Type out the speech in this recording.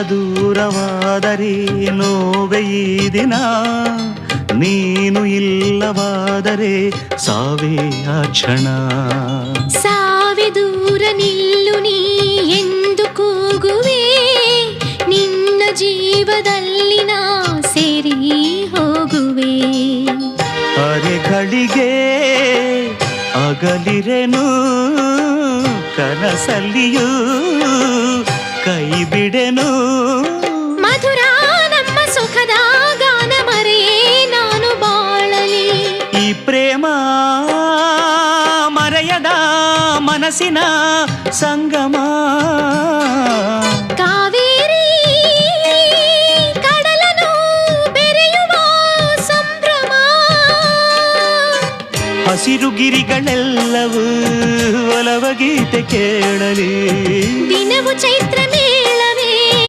ದೂರವಾದರೆ ನೋವೆ ಈ ದಿನ, ನೀನು ಇಲ್ಲವಾದರೆ ಸಾವೇ ಆ ಕ್ಷಣ. ಸಾವೆ ದೂರ ನಿಲ್ಲು ನೀ ಎಂದು ಕೂಗುವೆ, ನಿನ್ನ ಜೀವದಲ್ಲಿ ನಾ ಸೇರಿ ಹೋಗುವೆ. ಅರೆಗಳಿಗೆ ಅಗಲಿರೆನು ಕನಸಲ್ಲಿಯೂ ಕೈ ಬಿಡೆನು. ಮಧುರ ನಮ್ಮ ಸುಖದ ಗಾನ ಮರೆಯೇ ನಾನು ಬಾಳಲಿ. ಈ ಪ್ರೇಮ ಮರೆಯದ ಮನಸ್ಸಿನ ಸಂಗಮ. ಕಾವೇರಿ ಕಡಲನು ಬೆರೆಯುವ ಸಂಭ್ರಮ. ಹಸಿರು ಗಿರಿಗಳೆಲ್ಲವೂ ಒಲವ ಗೀತೆ ಕೇಳಲಿ. ದಿನವು ಚೈತ್ರ